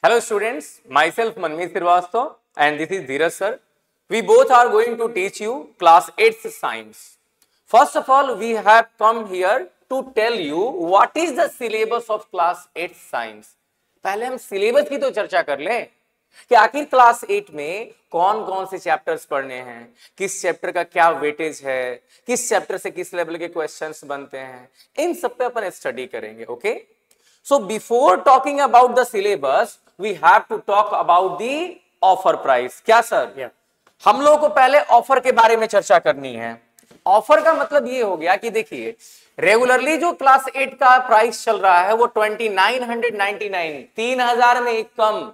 Hello students, myself Manmeet Srivastava and this is Dheeraj sir. We both are going to teach you class 8th science. First of all, we have come here to tell you what is the syllabus of class 8th science. पहले हम syllabus की तो चर्चा कर लें कि आखिर class 8 में कौन कौन से चैप्टर्स पढ़ने हैं, किस चैप्टर का क्या वेटेज है, किस चैप्टर से किस लेवल के क्वेश्चंस बनते हैं, इन सब पे अपन स्टडी करेंगे. Okay, so before talking about the syllabus we have to talk about the offer price. क्या सर? हम लोगों को पहले ऑफर के बारे में चर्चा करनी है. ऑफर का मतलब ये हो गया कि देखिए रेगुलरली जो क्लास 8 का प्राइस चल रहा है वो 2999, 3000 में एक कम.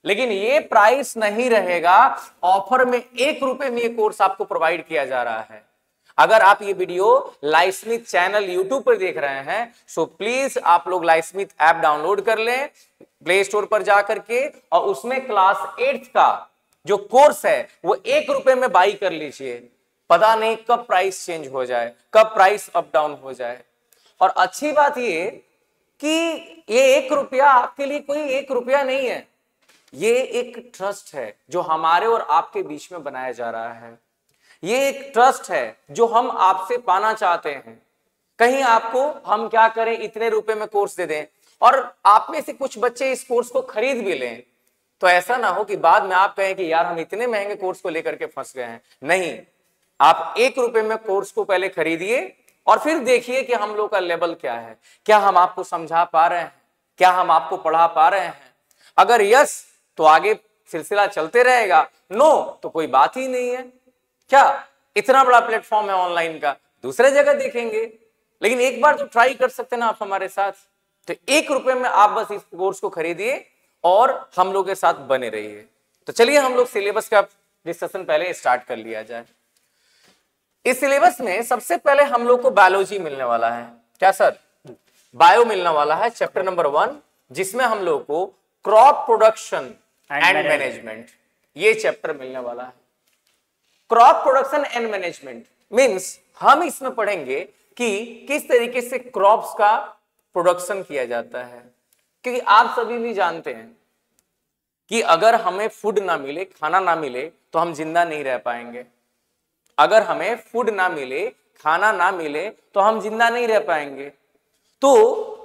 लेकिन ये प्राइस नहीं रहेगा, ऑफर में 1 रुपए में ये कोर्स आपको प्रोवाइड किया जा रहा है. अगर आप ये वीडियो लाइस्मिथ चैनल यूट्यूब पर देख रहे हैं सो प्लीज आप लोग लाइस्मिथ ऐप डाउनलोड कर लें प्ले स्टोर पर जाकर के, और उसमें क्लास 8 का जो कोर्स है वो 1 रुपए में बाई कर लीजिए. पता नहीं कब प्राइस चेंज हो जाए, कब प्राइस अप डाउन हो जाए. और अच्छी बात ये कि ये 1 रुपया आपके लिए कोई 1 रुपया नहीं है, ये एक ट्रस्ट है जो हमारे और आपके बीच में बनाया जा रहा है. ये एक ट्रस्ट है जो हम आपसे पाना चाहते हैं. कहीं आपको हम क्या करें, इतने रुपए में कोर्स दे दें और आप में से कुछ बच्चे इस कोर्स को खरीद भी लें, तो ऐसा ना हो कि बाद में आप कहें कि यार हम इतने महंगे कोर्स को लेकर के फंस गए हैं. नहीं, आप 1 रुपए में कोर्स को पहले खरीदिए और फिर देखिए कि हम लोग का लेवल क्या है, क्या हम आपको समझा पा रहे हैं, क्या हम आपको पढ़ा पा रहे हैं. अगर यस तो आगे सिलसिला चलते रहेगा, नो तो कोई बात ही नहीं है. क्या इतना बड़ा प्लेटफॉर्म है ऑनलाइन का, दूसरे जगह देखेंगे. लेकिन एक बार तो ट्राई कर सकते हैं ना आप हमारे साथ. तो 1 रुपए में आप बस इस कोर्स को खरीदिए और हम लोग के साथ बने रहिए. तो चलिए हम लोग सिलेबस का डिस्कशन पहले स्टार्ट कर लिया जाए. इस सिलेबस में सबसे पहले हम लोग को बायोलॉजी मिलने वाला है. क्या सर? बायो मिलने वाला है, चैप्टर नंबर 1, जिसमें हम लोग को क्रॉप प्रोडक्शन एंड मैनेजमेंट ये चैप्टर मिलने वाला है. Crop production and management means हम इसमें पढ़ेंगे कि किस तरीके से क्रॉप्स का प्रोडक्शन किया जाता है. क्योंकि आप सभी भी जानते हैं कि अगर हमें फूड ना मिले, खाना ना मिले तो हम जिंदा नहीं रह पाएंगे. अगर हमें फूड ना मिले, खाना ना मिले तो हम जिंदा नहीं रह पाएंगे. तो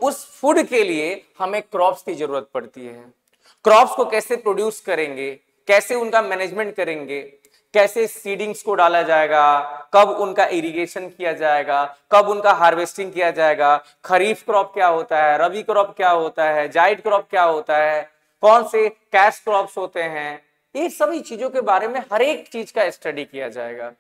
उस फूड के लिए हमें क्रॉप्स की जरूरत पड़ती है. क्रॉप्स को कैसे प्रोड्यूस करेंगे, कैसे उनका मैनेजमेंट करेंगे, कैसे सीडिंग्स को डाला जाएगा, कब उनका इरिगेशन किया जाएगा, कब उनका हार्वेस्टिंग किया जाएगा, खरीफ क्रॉप क्या होता है, रबी क्रॉप क्या होता है, जाइड क्रॉप क्या होता है, कौन से कैश क्रॉप्स होते हैं, ये सभी चीजों के बारे में हर एक चीज का स्टडी किया जाएगा.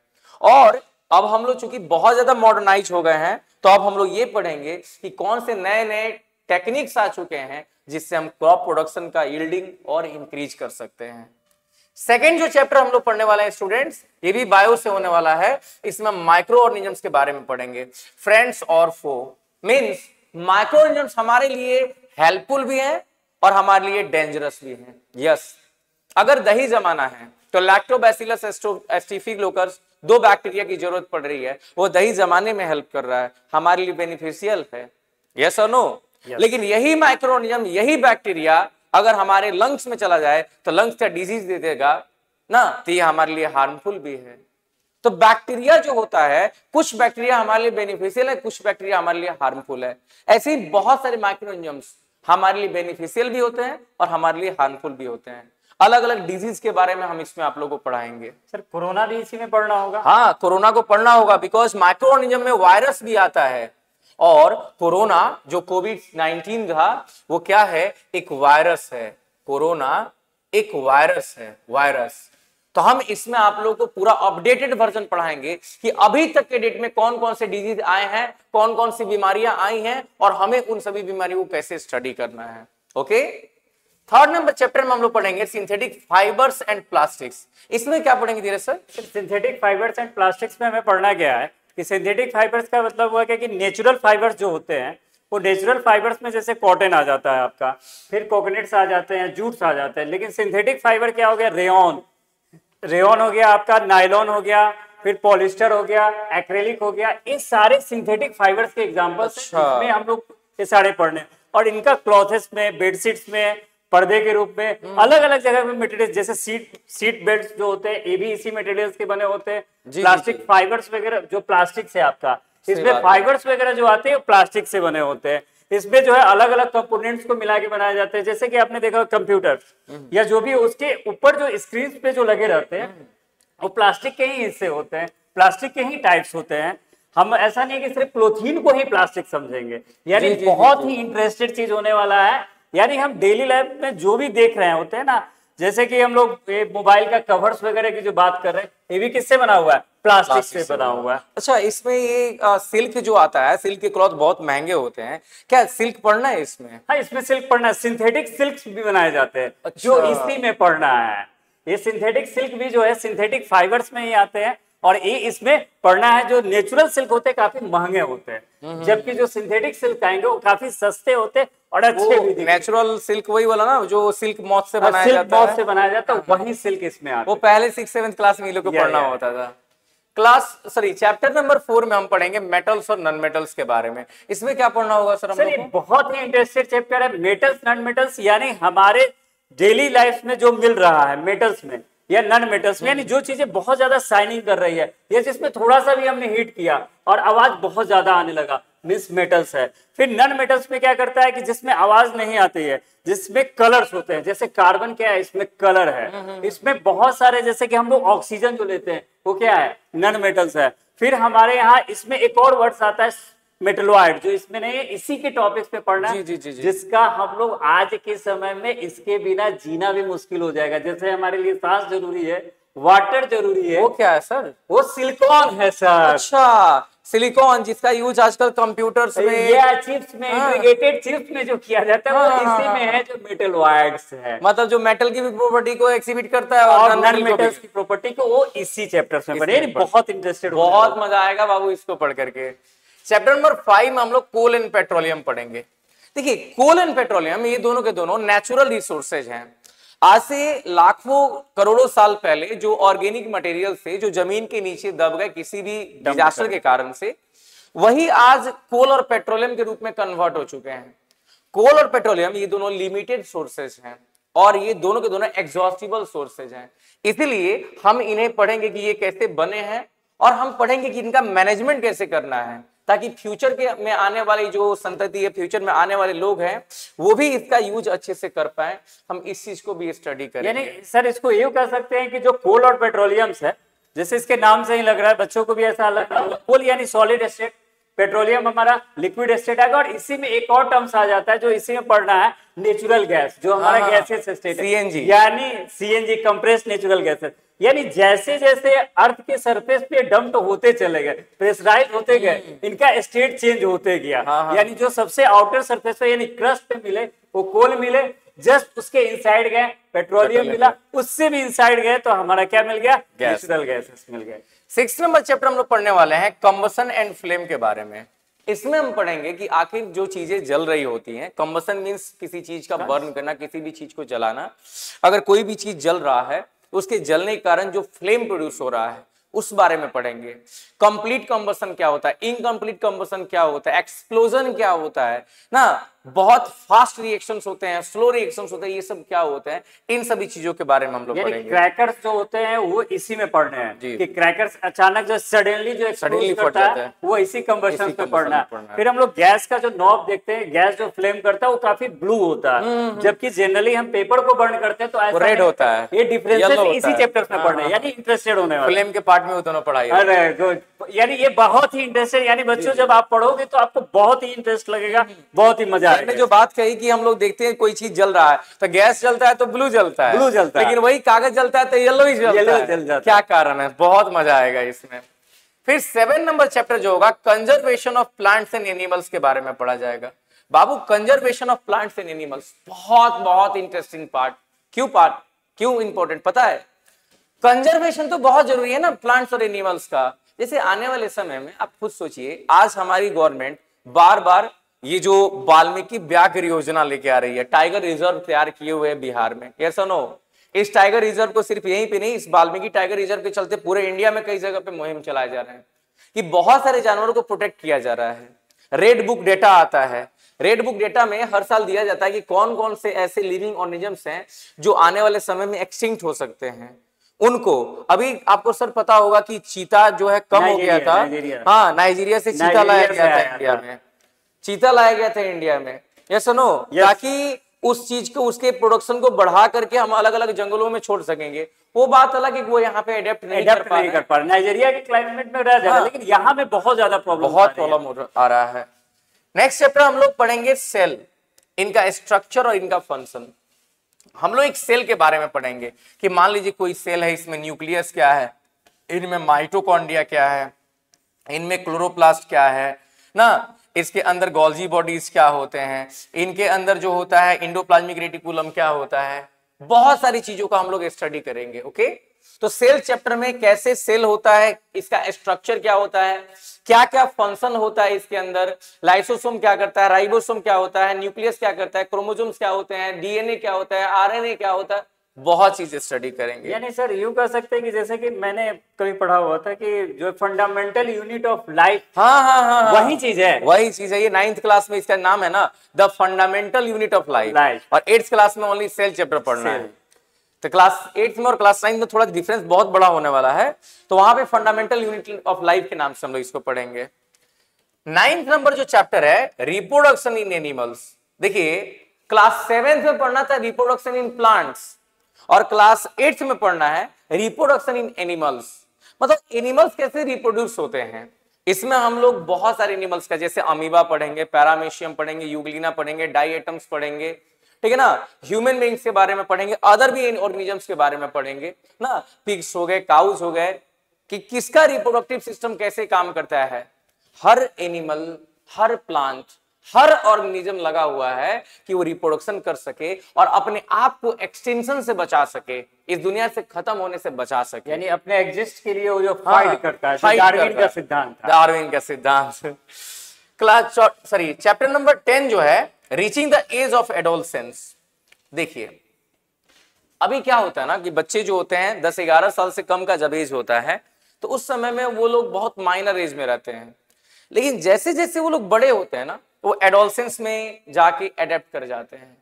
और अब हम लोग चूंकि बहुत ज्यादा मॉडर्नाइज हो गए हैं तो अब हम लोग ये पढ़ेंगे कि कौन से नए नए टेक्निक्स आ चुके हैं जिससे हम क्रॉप प्रोडक्शन का यील्डिंग और इंक्रीज कर सकते हैं. सेकेंड जो चैप्टर हम लोग पढ़ने वाले हैं स्टूडेंट्स, ये भी बायो से होने वाला है. इसमें माइक्रो ऑर्गेनिजम्स के बारे में पढ़ेंगे. फ्रेंड्स और फो मींस माइक्रो ऑर्गेनिजम्स हमारे लिए हेल्पफुल भी हैं और हमारे लिए डेंजरस भी हैं. यस, अगर दही जमाना है तो लैक्टोबैसिलस एस्टिफिलोकस 2 बैक्टीरिया की जरूरत पड़ रही है, वो दही जमाने में हेल्प कर रहा है, हमारे लिए बेनिफिशियल है. यस और नो? लेकिन यही माइक्रो ऑर्गेनिज्म, यही बैक्टीरिया अगर हमारे लंग्स में चला जाए तो लंग्स का डिजीज दे देगा ना, तो ये हमारे लिए हार्मफुल भी है. तो बैक्टीरिया जो होता है, कुछ बैक्टीरिया हमारे लिए बेनिफिशियल है, कुछ बैक्टीरिया हमारे लिए हार्मफुल है. ऐसे ही बहुत सारे माइक्रो ऑर्गेनिजम्स हमारे लिए बेनिफिशियल भी होते हैं और हमारे लिए हार्मफुल भी होते हैं. अलग अलग डिजीज के बारे में हम इसमें आप लोगों को पढ़ाएंगे. सर कोरोना भी इसी में पढ़ना होगा? हाँ, कोरोना को पढ़ना होगा बिकॉज माइक्रो ऑर्गेनिज्म में वायरस भी आता है. और कोरोना जो कोविड-19 था वो क्या है, एक वायरस है. कोरोना एक वायरस है, वायरस. तो हम इसमें आप लोगों को पूरा अपडेटेड वर्जन पढ़ाएंगे कि अभी तक के डेट में कौन कौन से डिजीज आए हैं, कौन कौन सी बीमारियां आई हैं और हमें उन सभी बीमारियों को कैसे स्टडी करना है. ओके, थर्ड नंबर चैप्टर में हम लोग पढ़ेंगे सिंथेटिक फाइबर्स एंड प्लास्टिक्स. इसमें क्या पढ़ेंगे Dheeraj sir? Synthetic fibres and plastics में हमें पढ़ना गया है कि सिंथेटिक फाइबर्स का मतलब हुआ कि नेचुरल फाइबर्स जो होते हैं वो नेचुरल फाइबर्स में जैसे कॉटन आ जाता है आपका, फिर कोकोनट्स आ जाते हैं, जूट्स आ जाते हैं. लेकिन सिंथेटिक फाइबर क्या हो गया? रेयन हो गया आपका, नायलॉन हो गया, फिर पॉलिस्टर हो गया, एक्रेलिक हो गया. इन सारे सिंथेटिक फाइबर्स के एग्जांपल्स हैं जिसमें हम लोग ये सारे पढ़ने. और इनका क्लॉथेस में, बेडशीट्स में, पर्दे के रूप में, अलग अलग जगह पे मटेरियल, जैसे सीट बेल्ट जो होते हैं ये भी इसी मटेरियल्स के बने होते हैं। प्लास्टिक फाइबर्स वगैरह जो प्लास्टिक से आपका, इसमें फाइबर्स वगैरह जो आते हैं प्लास्टिक से बने होते हैं। इसमें जो है अलग अलग कंपोनेंट्स को मिला के बनाए जाते हैं। जैसे कि आपने देखा कंप्यूटर या जो भी उसके ऊपर जो स्क्रीन पे जो लगे रहते हैं वो प्लास्टिक के ही हिस्से होते हैं, प्लास्टिक के ही टाइप्स होते हैं। हम ऐसा नहीं कि सिर्फ क्लोथीन को ही प्लास्टिक समझेंगे, यानी बहुत ही इंटरेस्टेड चीज होने वाला है। यानी हम डेली लाइफ में जो भी देख रहे होते हैं ना, जैसे कि हम लोग मोबाइल का कवर्स वगैरह की जो बात कर रहे हैं, ये भी किससे बना हुआ है? प्लास्टिक से बना हुआ है। अच्छा, इसमें ये सिल्क जो आता है, सिल्क के क्लॉथ बहुत महंगे होते हैं, क्या सिल्क पढ़ना है इसमें? हाँ, इसमें सिल्क पढ़ना है। सिंथेटिक सिल्क भी बनाए जाते हैं। अच्छा। जो इसी में पढ़ना है, ये सिंथेटिक सिल्क भी जो है सिंथेटिक फाइबर्स में ही आते हैं, और ये इसमें पढ़ना है। जो नेचुरल सिल्क होते हैं काफी महंगे होते हैं, जबकि जो सिंथेटिक सिल्क आएंगे वो काफी सस्ते होते हैं और अच्छे भी। नेचुरल सिल्क वही वाला ना जो सिल्क मॉथ से बनाया जाता है, सिल्क मॉथ से बनाया जाता है, वही सिल्क इसमें आता है। वो पहले 6th-7th क्लास में ये लोग को पढ़ना होता था। चैप्टर नंबर 4 में हम पढ़ेंगे मेटल्स और नॉन मेटल्स के बारे में। इसमें क्या पढ़ना होगा सर? सर, ये बहुत ही इंटरेस्टेड चैप्टर है, मेटल्स नॉन मेटल्स, यानी हमारे डेली लाइफ में जो मिल रहा है मेटल्स में या नॉन मेटल्स में, यानी जो चीजें बहुत ज्यादा शाइनिंग कर रही है या जिसमें थोड़ा सा भी हमने हीट किया और आवाज बहुत ज्यादा आने लगा, मिस मेटल्स है। फिर नॉन मेटल्स में क्या करता है कि जिसमें आवाज नहीं आती है, जिसमें कलर्स होते हैं, जैसे कार्बन क्या है, इसमें कलर है। इसमें बहुत सारे, जैसे कि हम लोग ऑक्सीजन जो लेते हैं वो क्या है? नॉन मेटल्स है। फिर हमारे यहाँ इसमें एक और वर्ड्स आता है मेटलॉइड, जो इसमें नहीं है, इसी के टॉपिक्स पे पढ़ना है, जिसका हम लोग आज के समय में इसके बिना जीना भी मुश्किल हो जाएगा। जैसे हमारे लिए सांस जरूरी है, वाटर जरूरी है। वो क्या है सर? वो सिलिकॉन है सर। अच्छा, सिलिकॉन, जिसका यूज आजकल कंप्यूटर्स में या चिप्स में, इंटीग्रेटेड चिप्स में जो किया जाता है, वो इसी में है, जो मेटलॉइड्स है। मतलब जो मेटल की भी प्रॉपर्टी को एक्सिबिट करता है और नॉन मेटल्स की प्रॉपर्टी को, वो इसी चैप्टर्स में पढ़े। बहुत इंटरेस्टेड, बहुत मजा आएगा बाबू इसको पढ़ करके। चैप्टर नंबर 5 में हम लोग कोल एंड पेट्रोलियम पढ़ेंगे। देखिए, कोल एंड पेट्रोलियम ये दोनों के दोनों नेचुरल रिसोर्सेज हैं। आज से लाखों करोड़ों साल पहले जो ऑर्गेनिक मटेरियल थे, जो जमीन के नीचे दब गए किसी भी डिजास्टर के कारण से, वही आज कोल और पेट्रोलियम के रूप में कन्वर्ट हो चुके हैं। कोल और पेट्रोलियम ये दोनों लिमिटेड सोर्सेज हैं और ये दोनों के दोनों एग्जॉस्टिबल सोर्सेज हैं। इसीलिए हम इन्हें पढ़ेंगे कि ये कैसे बने हैं, और हम पढ़ेंगे कि इनका मैनेजमेंट कैसे करना है, ताकि फ्यूचर के में आने वाली जो संतति है, फ्यूचर में आने वाले लोग हैं, वो भी इसका यूज अच्छे से कर पाए। हम इस चीज को भी स्टडी करेंगे। यानी सर, इसको ये कह सकते हैं कि जो कोल और पेट्रोलियम्स है, जैसे इसके नाम से ही लग रहा है, बच्चों को भी ऐसा लग रहा है, कोल यानी सॉलिड स्टेट, पेट्रोलियम हमारा लिक्विड स्टेट आएगा। और इसी में एक और टर्म्स आ जाता है जो इसी में पढ़ना है, नेचुरल गैस, जो हमारा गैसेस स्टेट है, सीएनजी, यानी सीएनजी, कंप्रेस्ड नेचुरल गैसेस। यानी जैसे जैसे अर्थ के सरफेस पे डंप होते चले गए, प्रेशराइज होते गए, इनका स्टेट चेंज होते गया। यानी जो सबसे आउटर सरफेस पे यानी क्रस्ट पे मिले वो कोल मिले, जस्ट उसके इनसाइड गए पेट्रोलियम मिला, उससे भी इनसाइड गए तो हमारा क्या मिल गया? नेचुरल गैसेस मिल गए। 6 नंबर चैप्टर हम लोग पढ़ने वाले हैं कंबसन एंड फ्लेम के बारे में। इसमें हम पढ़ेंगे कि आखिर जो चीजें जल रही होती हैं, कंबसन मींस किसी चीज का बर्न करना, किसी भी चीज को जलाना। अगर कोई भी चीज जल रहा है, उसके जलने के कारण जो फ्लेम प्रोड्यूस हो रहा है, उस बारे में पढ़ेंगे। कंप्लीट कंबसन क्या होता है, इनकम्प्लीट कंबसन क्या होता है, एक्सप्लोजन क्या होता है ना, बहुत फास्ट रिएक्शंस होते हैं, स्लो रिएक्शंस होते हैं, ये सब क्या होते हैं, इन सभी चीजों के बारे में हम लोग पढ़ेंगे। क्रैकर्स जो होते हैं वो इसी में पढ़ने हैं कि क्रैकर्स अचानक जो सडनली जो एक्सप्लोड करता है वो इसी कंबशन में पढ़ना है। फिर हम लोग गैस का जो नॉब देखते हैं, गैस जो फ्लेम करता है वो काफी ब्लू होता है, जबकि जनरली हम पेपर को बर्न करते हैं तो ऐसा रेड होता है। ये डिफरेंसेस इसी चैप्टर्स में पढ़ने हैं, यानी इंटरेस्टेड होने वाले। फ्लेम के पार्ट में वो दोनों पढ़ाई। अरे गुड, यानी ये बहुत ही इंटरेस्टेड, यानी बच्चों जब आप पढ़ोगे तो आपको बहुत ही इंटरेस्ट लगेगा, बहुत ही मजा आएगा। जो बात कही कि हम लोग देखते हैं कोई चीज जल रहा है तो गैस जलता है तो ब्लू जलता है, लेकिन वही कागज जलता है तो येलो ही जलता है। क्या कारण है? बहुत मजा आएगा इसमें। फिर 7 नंबर चैप्टर जो होगा conservation of plants and animals के बारे में पढ़ा जाएगा। बाबू, conservation of plants and animals बहुत बहुत इंटरेस्टिंग पार्ट। क्यों इंपॉर्टेंट पता है? कंजर्वेशन तो बहुत जरूरी है ना प्लांट्स और एनिमल्स का। जैसे आने वाले समय में आप खुद सोचिए, आज हमारी गवर्नमेंट बार बार ये जो वाल्मीकि व्याघ्र योजना लेके आ रही है, टाइगर रिजर्व तैयार किए हुए हैं बिहार में। यस और नो? इस टाइगर रिजर्व को सिर्फ यहीं पे नहीं, इस वाल्मीकि टाइगर रिजर्व के चलते पूरे इंडिया में कई जगह पे मुहिम चलाए जा रहे हैं कि बहुत सारे जानवरों को प्रोटेक्ट किया जा रहा है। रेड बुक डेटा आता है, रेड बुक डेटा में हर साल दिया जाता है कि कौन कौन से ऐसे लिविंग ऑर्गेनिजम्स हैं जो आने वाले समय में एक्सटिंक्ट हो सकते हैं। उनको अभी आपको सर पता होगा कि चीता जो है कम हो गया था। हाँ, नाइजीरिया से चीता लाया गया था इंडिया में, चीता लाया गया था इंडिया में, ये सुनो, ताकि उस चीज को, उसके प्रोडक्शन को बढ़ा करके हम अलग अलग जंगलों में छोड़ सकेंगे। वो बात अलग है कि वो यहाँ पे अडेप्ट नहीं कर पा रहे। नाइजीरिया के क्लाइमेट में रह जाएगा, लेकिन यहाँ में बहुत ज्यादा प्रॉब्लम आ रहा है। नेक्स्ट चैप्टर हम लोग पढ़ेंगे सेल, इनका स्ट्रक्चर और इनका फंक्शन। हम लोग एक सेल के बारे में पढ़ेंगे कि मान लीजिए कोई सेल है, इसमें न्यूक्लियस क्या है, इनमें माइटोकॉन्ड्रिया क्या है, इनमें क्लोरोप्लास्ट क्या है ना, इसके अंदर गोल्जी बॉडीज क्या होते हैं, इनके अंदर जो होता है इंडोप्लाज्मिक रेटिकुलम क्या होता है, बहुत सारी चीजों का हम लोग स्टडी करेंगे। ओके, तो सेल चैप्टर में कैसे सेल होता है, इसका स्ट्रक्चर क्या होता है, क्या क्या फंक्शन होता है इसके अंदर, लाइसोसोम क्या करता है, राइबोसोम क्या होता है, न्यूक्लियस क्या करता है, क्रोमोसोम्स क्या होते हैं, डीएनए क्या होता है, आरएनए क्या होता है, बहुत चीजें स्टडी करेंगे। यानी सर यूं कह सकते हैं कि जैसे कि मैंने कभी पढ़ा हुआ था कि जो फंडामेंटल यूनिट ऑफ लाइफ, हाँ, वही चीज है, वही चीज है। ये 9th क्लास में इसका नाम है ना, the fundamental unit of life, और 8th क्लास में ओनली सेल चैप्टर पढ़ना है। तो क्लास 8th में और क्लास 9th में थोड़ा डिफरेंस बहुत बड़ा होने वाला है, तो वहां पे फंडामेंटल यूनिट ऑफ लाइफ के नाम से हम लोग इसको पढ़ेंगे। 9th नंबर जो चैप्टर है रिप्रोडक्शन इन एनिमल्स। देखिए, क्लास 7th में पढ़ना था रिप्रोडक्शन इन प्लांट्स, और क्लास 8th में पढ़ना है रिप्रोडक्शन इन एनिमल्स, मतलब एनिमल्स कैसे रिप्रोड्यूस होते हैं। इसमें हम लोग बहुत सारे एनिमल्स का, जैसे अमीबा पढ़ेंगे, पैरामीशियम पढ़ेंगे, यूग्लिना पढ़ेंगे, डाइएटम्स पढ़ेंगे, ठीक है ना, ह्यूमन बीइंग्स के बारे में पढ़ेंगे, अदर भी ऑर्गेनिजम्स के बारे में पढ़ेंगे ना, पिग्स हो गए, काउज हो गए, कि किसका रिप्रोडक्टिव सिस्टम कैसे काम करता है। हर एनिमल, हर प्लांट, हर ऑर्गेनिज्म लगा हुआ है कि वो रिप्रोडक्शन कर सके और अपने आप को एक्सटेंशन से बचा सके, इस दुनिया से खत्म होने से बचा सके, यानी अपने एग्जिस्ट के लिए वो जो फाइट करता है, डार्विन का सिद्धांत था, डार्विन का सिद्धांत। चैप्टर नंबर 10 जो है reaching the age of adolescence. देखिए, अभी क्या होता है ना कि बच्चे जो होते हैं 10-11 साल से कम का जब एज होता है, तो उस समय में वो लोग बहुत माइनर एज में रहते हैं, लेकिन जैसे जैसे वो लोग बड़े होते हैं ना, वो एडोलसेंस में जाके एडेप्ट कर जाते हैं।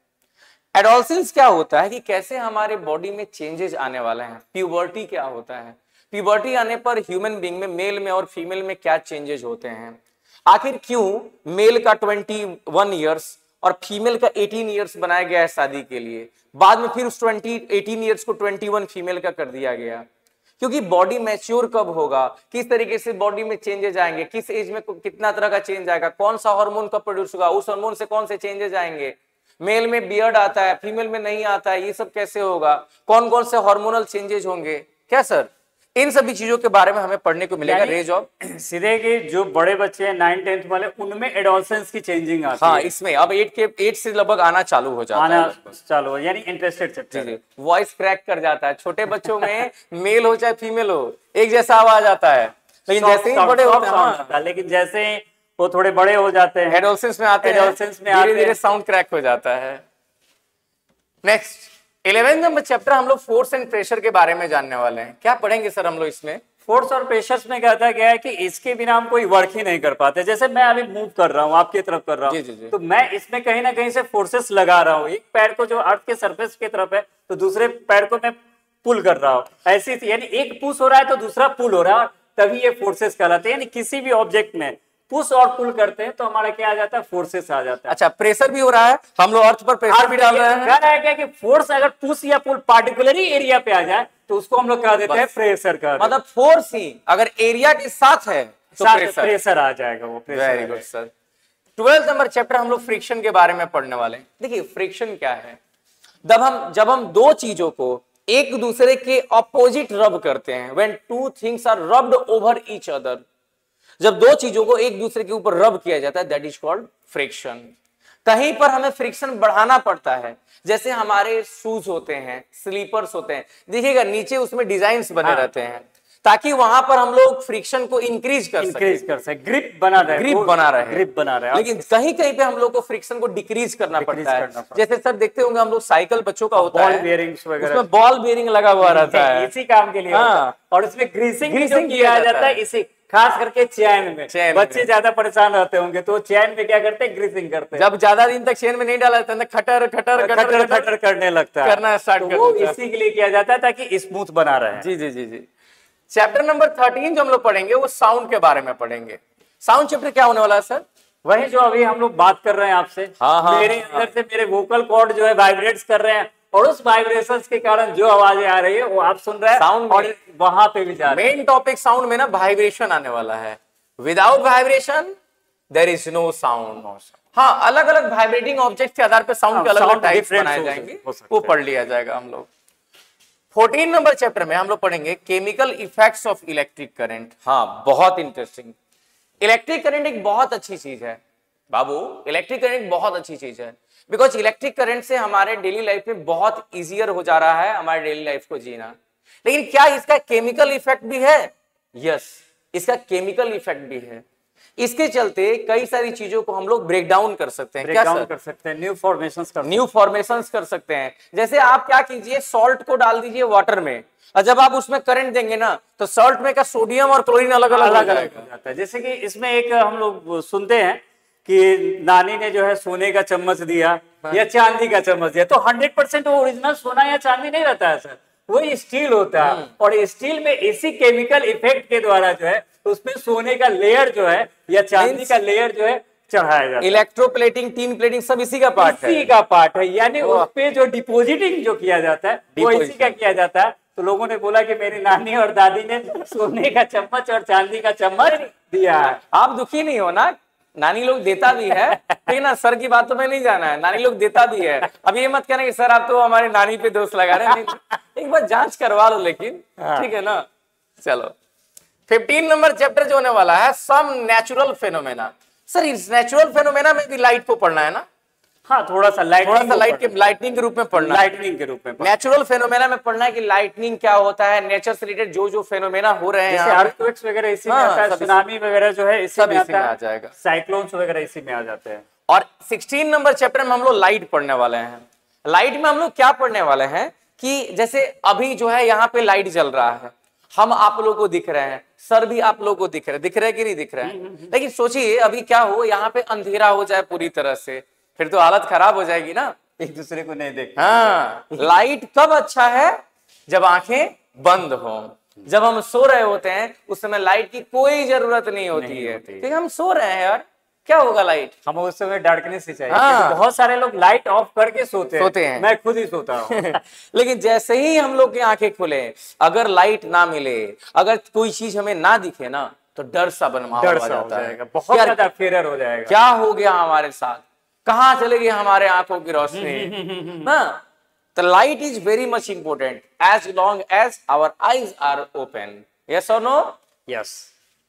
एडोलसेंस क्या होता है कि कैसे हमारे बॉडी में चेंजेस आने वाले हैं। प्यूबर्टी क्या होता है, प्यूबर्टी आने पर ह्यूमन बीइंग में, मेल में और फीमेल में क्या चेंजेस होते हैं, आखिर क्यों मेल का 21 ईयर्स और फीमेल का 18 ईयर्स बनाया गया है शादी के लिए, बाद में फिर उस 18 ईयर्स को 21 फीमेल का कर दिया गया, क्योंकि बॉडी मैच्योर कब होगा, किस तरीके से बॉडी में चेंजेस आएंगे, किस एज में कितना तरह का चेंज आएगा, कौन सा हार्मोन कब प्रोड्यूस होगा, उस हार्मोन से कौन से चेंजेस आएंगे, मेल में बियर्ड आता है, फीमेल में नहीं आता है, ये सब कैसे होगा, कौन कौन से हार्मोनल चेंजेस होंगे, क्या सर, इन सभी चीजों के बारे में हमें पढ़ने को मिलेगा। रेंज ऑफ सीधे के जो बड़े बच्चे हैं 9th-10th वाले, उनमें एडोलसेंस की चेंजिंग आती है। हाँ, इसमें अब 8 से लगभग आना चालू हो जाता है, यानी इंटरेस्टेड चैप्टर, वॉइस क्रैक कर जाता है। छोटे बच्चों में मेल हो चाहे फीमेल हो, एक जैसा आवाज आता है, लेकिन जैसे ही बड़े होते हैं, लेकिन जैसे वो थोड़े बड़े हो जाते हैं, एडोलसेंस में आते हैं, धीरे-धीरे साउंड क्रैक हो जाता है। नेक्स्ट 11th नंबर चैप्टर हम लोग फोर्स एंड प्रेशर के बारे में जानने वाले हैं। क्या पढ़ेंगे सर हम लोग इसमें? फोर्स और प्रेशर्स में कहता गया है कि इसके बिना हम कोई वर्क ही नहीं कर पाते। जैसे मैं अभी मूव कर रहा हूँ, आपकी तरफ कर रहा हूँ, तो मैं इसमें कहीं ना कहीं से फोर्सेस लगा रहा हूँ। एक पैर को जो अर्थ के सरफेस की तरफ है, तो दूसरे पैर को मैं पुल कर रहा हूँ, ऐसी, यानी एक पुश हो रहा है तो दूसरा पुल हो रहा है, तभी ये फोर्सेस कहलाते हैं। यानी किसी भी ऑब्जेक्ट में पुश और पुल करते हैं तो हमारा क्या आ जाता है, फोर्सेस आ जाता है। अच्छा, प्रेशर भी हो रहा है, हम लोग अर्थ पर प्रेशर भी डाल रहे हैं। कह रहा है क्या कि फोर्स अगर पुश या पुल पार्टिकुलर एरिया पे आ जाए तो उसको हम लोग कह देते हैं प्रेशर का, मतलब फोर्स ही अगर एरिया के साथ है तो प्रेशर आ जाएगा, वो very good sir. 12th number chapter हम लोग फ्रिक्शन के बारे में पढ़ने वाले हैं। देखिए, फ्रिक्शन क्या है, जब हम दो चीजों को एक दूसरे के ऑपोजिट रब करते हैं, when two things are rubbed over each other, जब दो चीजों को एक दूसरे के ऊपर रब किया जाता है, दैट इज कॉल्ड फ्रिक्शन। कहीं पर हमें फ्रिक्शन बढ़ाना पड़ता है, जैसे हमारे शूज होते हैं, स्लीपर्स होते हैं, देखिएगा नीचे उसमें डिजाइन्स बने रहते हैं, ताकि वहां पर हम लोग फ्रिक्शन को इंक्रीज कर सके, ग्रिप बना रहे। लेकिन कहीं कहीं पे हम लोग को फ्रिक्शन को डिक्रीज करना पड़ता है। जैसे सर देखते होंगे हम लोग साइकिल बच्चों का होता है, उसमें बॉल बेयरिंग लगा हुआ रहता है, इसी काम के लिए। और उसमें ग्रीसिंग किया जाता है, इसी खास करके चैन में चैन बच्चे में। ज्यादा परेशान रहते होंगे तो चैन में क्या करते हैं, ग्रीसिंग करते हैं, जब ज्यादा दिन तक चेन में नहीं डाला जाता है, खटर खटर खटर खटर खटर करने लगता है, करना स्टार्ट तो कर वो देता है। इसी के लिए किया जाता है ताकि स्मूथ बना रहे। जी जी जी जी। चैप्टर नंबर 13 जो हम लोग पढ़ेंगे वो साउंड के बारे में पढ़ेंगे। साउंड चैप्टर क्या होने वाला है सर? वही जो अभी हम लोग बात कर रहे हैं आपसे, हाँ, मेरे अंदर से मेरे वोकल कॉर्ड जो है वाइब्रेट्स कर रहे हैं, और उस वाइब्रेशंस के कारण जो आवाजें आ रही है वो आप सुन रहे हैं, Sound और में। वहां पे भी जा रहे हैं। मेन टॉपिक साउंड में ना वाइब्रेशन आने वाला है। Without vibration there is no sound. हाँ, अलग अलग वाइब्रेटिंग ऑब्जेक्ट के आधार पर साउंड के अलग अलग sound टाइप्स different बनाए हो जाएंगे, सकते वो हैं। पढ़ लिया जाएगा हम लोग। 14 नंबर चैप्टर में हम लोग पढ़ेंगे chemical effects of electric current. हाँ, बहुत इंटरेस्टिंग। इलेक्ट्रिक करंट एक बहुत अच्छी चीज है बाबू, इलेक्ट्रिक करंट बहुत अच्छी चीज है, बिकॉज इलेक्ट्रिक करंट से हमारे डेली लाइफ में बहुत इजियर हो जा रहा है हमारे डेली लाइफ को जीना। लेकिन क्या इसका केमिकल इफेक्ट भी है? यस, इसका केमिकल इफेक्ट भी है। इसके चलते कई सारी चीजों को हम लोग ब्रेक डाउन कर सकते हैं। ब्रेक क्या डाउन सर? कर सकते हैं, न्यू फॉर्मेशंस कर न्यू फॉर्मेशंस कर सकते हैं। जैसे आप क्या कीजिए, सॉल्ट को डाल दीजिए वाटर में, और जब आप उसमें करंट देंगे ना तो सॉल्ट में का सोडियम और क्लोरीन अलग अलग हो जाएगा। हो जाता है। जैसे कि इसमें एक हम लोग सुनते हैं कि नानी ने जो है सोने का चम्मच दिया या चांदी का चम्मच दिया, तो 100% वो ओरिजिनल सोना या चांदी नहीं रहता है सर, वो स्टील होता है, और स्टील में इसी केमिकल इफेक्ट के द्वारा जो है उसमें सोने का लेयर जो है या चांदी का लेयर जो है चढ़ाया जाता है। इलेक्ट्रोप्लेटिंग, टीन प्लेटिंग सब इसी का पार्ट है। इसी का पार्ट है, यानी उस पे जो डिपोजिटिंग जो किया जाता है वो इसी का किया जाता है। तो लोगों ने बोला कि मेरी नानी और दादी ने सोने का चम्मच और चांदी का चम्मच दिया है। आप दुखी नहीं हो ना, नानी लोग देता भी है, ठीक ना, सर की बातों में नहीं जाना है, नानी लोग देता भी है। अब ये मत कहना कि सर आप तो हमारी नानी पे दोष लगा रहे हैं, एक बार जांच करवा लो लेकिन, ठीक है ना। चलो 15 नंबर चैप्टर जो होने वाला है सम नेचुरल फेनोमेना। सर इस नेचुरल फेनोमेना में भी लाइट को पढ़ना है ना? हाँ, थोड़ा सा लाइटनिंग के रूप में पढ़ना है। लाइटनिंग के रूप में नेचुरल फेनोमेना में पढ़ना है कि लाइटनिंग क्या होता है, नेचर से रिलेटेड जो जो फेनोमेना हो रहे हैं, जैसे अर्थक्वेक्स वगैरह इसी में आता है, सुनामी वगैरह जो है इसी में आता आ है, जाएगा, साइक्लोन्स वगैरह इसी में आ जाते हैं। और 16 नंबर चैप्टर में हम लोग लाइट पढ़ने वाले हैं। लाइट में हम लोग क्या पढ़ने वाले हैं कि जैसे अभी जो है यहाँ पे लाइट जल रहा है, हम आप लोगों को दिख रहे हैं, सर भी आप लोगों को दिख रहे हैं कि नहीं दिख रहे हैं? लेकिन सोचिए अभी क्या हो, यहाँ पे अंधेरा हो जाए पूरी तरह से, फिर तो हालत खराब हो जाएगी ना, एक दूसरे को नहीं देख। हाँ, लाइट कब अच्छा है? जब आंखें बंद हो, जब हम सो रहे होते हैं उस समय लाइट की कोई जरूरत नहीं होती है, क्योंकि हम सो रहे हैं यार, क्या होगा लाइट, हम उस समय डार्कनेस ही चाहिए। हाँ। बहुत सारे लोग लाइट ऑफ करके सोते हैं। मैं खुद ही सोता हूँ। लेकिन जैसे ही हम लोग की आंखें खुले, अगर लाइट ना मिले, अगर कोई चीज हमें ना दिखे ना, तो डर सा बन माहौल हो जाता है, बहुत ज्यादा फेरर हो जाएगा, क्या हो गया हमारे साथ, कहाँ चले गई हमारे आंखों की रोशनी ना। The light is very much important as long as our eyes are open. Yes or no? Yes.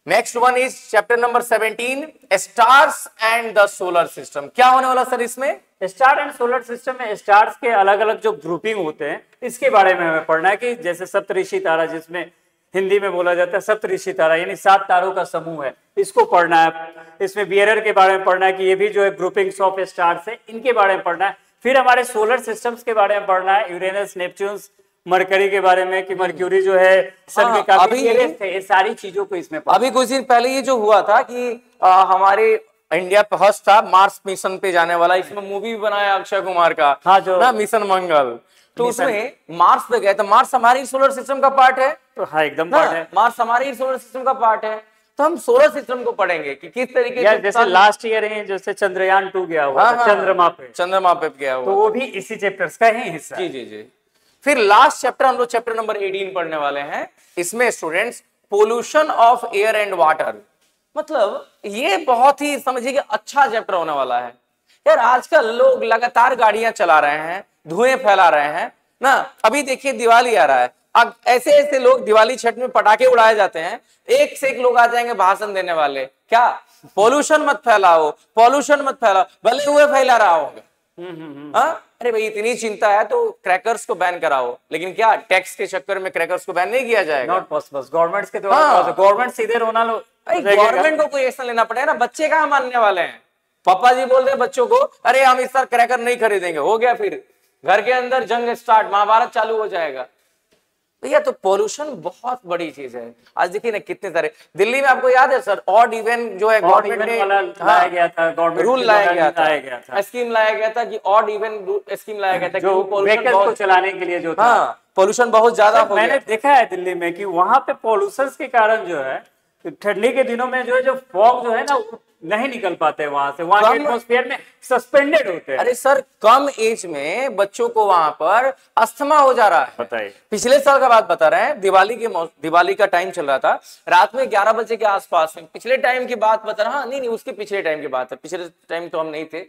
Next one is chapter number 17, stars and the solar system. क्या होने वाला सर इसमें? स्टार एंड सोलर सिस्टम में stars के अलग अलग जो grouping होते हैं, इसके बारे में हमें पढ़ना है कि जैसे सप्तऋषि तारा, जिसमें हिंदी में बोला जाता है सप्तऋषि तारा, यानी 7 तारों का समूह है, इसको पढ़ना है। इसमें बियरर के बारे में पढ़ना है कि ये भी जो है ग्रुपिंग्स ऑफ स्टार्स है, इनके बारे में पढ़ना है। फिर हमारे सोलर सिस्टम्स के बारे में पढ़ना है, यूरेनस, नेपच्यून, मरकरी के बारे में कि मरक्यूरी जो है सन के काफी नियरेस्ट है, ये सारी चीजों को इसमें पढ़ना। अभी कुछ दिन पहले ये जो हुआ था कि हमारे इंडिया फर्स्ट था मार्स मिशन पे जाने वाला, इसमें मूवी भी बनाया अक्षय कुमार का, हाँ, जो ना मिशन मंगल, तो उसमें मार्स पे गए, तो मार्स हमारी सोलर सिस्टम का पार्ट है, तो हाँ एकदम पार्ट है, मार्स हमारी सोलर सिस्टम का पार्ट है। तो हम सोलर सिस्टम को पढ़ेंगे कि किस तरीके से, जैसे लास्ट ईयर है जैसे चंद्रयान 2 गया हुआ था, चंद्रमा पे गया हुआ, तो वो भी इसी चैप्टर्स का ही हिस्सा है। जी जी जी। फिर लास्ट चैप्टर हम लोग चैप्टर नंबर 18 पढ़ने वाले हैं। इसमें students pollution of air and water, मतलब ये बहुत ही समझिए कि अच्छा चैप्टर होने वाला है यार। आजकल लोग लगातार गाड़ियां चला रहे हैं, धुएं फैला रहे हैं ना। अभी देखिए दिवाली आ रहा है, अब ऐसे ऐसे लोग दिवाली छठ में पटाखे उड़ाए जाते हैं, एक से एक लोग आ जाएंगे भाषण देने वाले, क्या पोल्यूशन मत फैलाओ, पोल्यूशन मत फैलाओ, भले हुए फैला रहा होगा। अरे भाई इतनी चिंता है तो क्रैकर्स को बैन कराओ, लेकिन क्या टैक्स के चक्कर में क्रैकर्स को बैन नहीं किया जाएगा? नॉट पॉसिबल, गवर्नमेंट के द्वारा, गवर्नमेंट सीधे रोना लो, गवर्नमेंट को कोई एक्शन लेना पड़ेगा ना। बच्चे कहाँ मानने वाले हैं? पापा जी बोल रहे हैं बच्चों को, अरे हम इस साल क्रैकर नहीं खरीदेंगे, हो गया फिर घर के अंदर जंग स्टार्ट, महाभारत चालू हो जाएगा। भैया तो पोल्यूशन बहुत बड़ी चीज है। आज देखिए ना कितने सारे, दिल्ली में आपको याद है सर ऑड इवन जो है गवर्नमेंट ने लाया गया था, गवर्नमेंट रूल लाया गया था, स्कीम लाया गया था कि ऑड इवन स्कीम लाया गया था जो व्हीकल को चलाने के लिए जो था। हाँ, पोल्यूशन बहुत ज्यादा हो गया। मैंने देखा है दिल्ली में कि वहां पे पोल्यूशन के कारण जो है ठंडी के दिनों में जो है जो फॉग जो है ना नहीं निकल पाते वहां से, वहां के एटमॉस्फेयर में सस्पेंडेड होते हैं। अरे सर कम एज में बच्चों को वहां पर अस्थमा हो जा रहा है। बताइए, पिछले साल का बात बता रहे हैं, दिवाली का टाइम चल रहा था, रात में 11 बजे के आसपास में, पिछले टाइम की बात बता रहा, हाँ नहीं उसके पिछले टाइम की बात है, पिछले टाइम तो हम नहीं थे,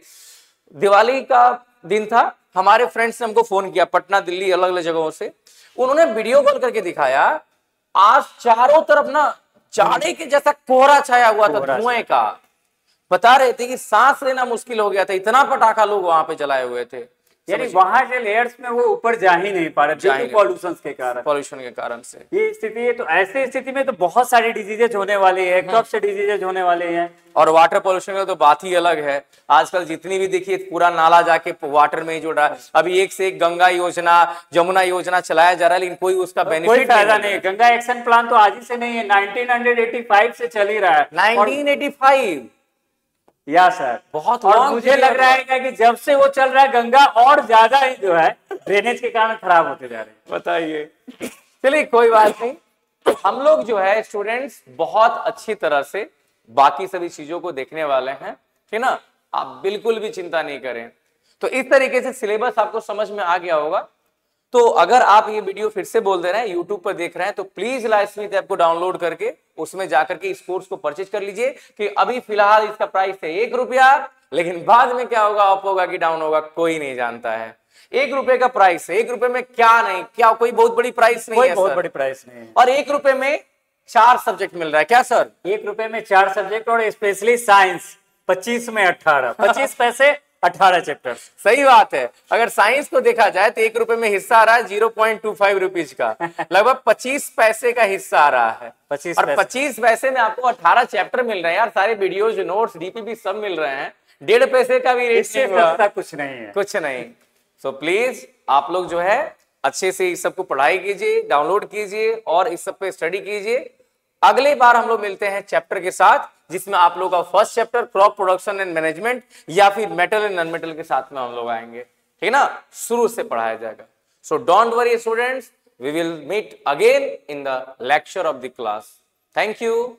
दिवाली का दिन था। हमारे फ्रेंड्स ने हमको फोन किया पटना दिल्ली अलग अलग जगहों से, उन्होंने वीडियो कॉल करके दिखाया आज चारों तरफ ना जाड़े के जैसा कोहरा छाया हुआ था, धुएं का। बता रहे थे कि सांस लेना मुश्किल हो गया था, इतना पटाखा लोग वहां पे जलाए हुए थे। यानी वहां के लेयर्स में वो ऊपर जा ही नहीं पा रहे पॉल्यूशन के कारण से ये स्थिति है। तो ऐसी स्थिति में तो बहुत सारी डिजीजेज होने वाली है, कब से डिजीजेज होने वाले हैं। और वाटर पोल्यूशन का तो बात ही अलग है। आजकल जितनी भी देखिए पूरा नाला जाके वाटर में ही जुड़ रहा है। अभी एक से एक गंगा योजना, जमुना योजना चलाया जा रहा है, लेकिन कोई उसका बेनिफिट फायदा नहीं है। गंगा एक्शन प्लान तो आज ही से नहीं है, 1985 से चल ही रहा है। 1985 या सर, बहुत। और मुझे लग रहा है कि जब से वो चल रहा है गंगा और ज्यादा ही जो है ड्रेनेज के कारण खराब होते जा रहे हैं। बताइए, चलिए कोई बात नहीं, हम लोग जो है स्टूडेंट्स बहुत अच्छी तरह से बाकी सभी चीजों को देखने वाले हैं, ठीक ना। आप बिल्कुल भी चिंता नहीं करें। तो इस तरीके से सिलेबस आपको समझ में आ गया होगा। तो अगर आप ये वीडियो फिर से बोल दे रहे हैं, यूट्यूब पर देख रहे हैं, तो प्लीज लाइस्मिथ ऐप को डाउनलोड करके उसमें जाकर के इस कोर्स को परचेज कर लीजिए। कि अभी फिलहाल इसका प्राइस है 1 रुपया, लेकिन बाद में क्या होगा, अप होगा कि डाउन होगा, कोई नहीं जानता है। 1 रुपए का प्राइस है। 1 रुपए में क्या नहीं, क्या कोई बहुत बड़ी प्राइस नहीं है, बहुत बड़ी प्राइस नहीं है। और 1 रुपए में 4 सब्जेक्ट मिल रहा है। क्या सर? 1 रुपए में 4 सब्जेक्ट, और स्पेशली साइंस 25 में 18, 25 पैसे 18 चैप्टर। सही बात है। अगर साइंस को देखा जाए तो 1 रुपए में हिस्सा आ रहा है 0.25 रुपीज का, लगभग 25 पैसे का हिस्सा आ रहा है। 25 पैसे में आपको 18 चैप्टर मिल रहे हैं यार, सारे वीडियोज, नोट्स, डीपीपी सब मिल रहे हैं। 1.5 पैसे का भी रेट कुछ नहीं है, कुछ नहीं। सो प्लीज आप लोग जो है अच्छे से इस सबको पढ़ाई कीजिए, डाउनलोड कीजिए और इस सब पे स्टडी कीजिए। अगले बार हम लोग मिलते हैं चैप्टर के साथ, जिसमें आप लोग का first chapter crop production and management या फिर मेटल एंड नॉन मेटल के साथ में हम लोग आएंगे, ठीक ना। शुरू से पढ़ाया जाएगा। So don't worry students, we will meet again in the lecture of the class. Thank you.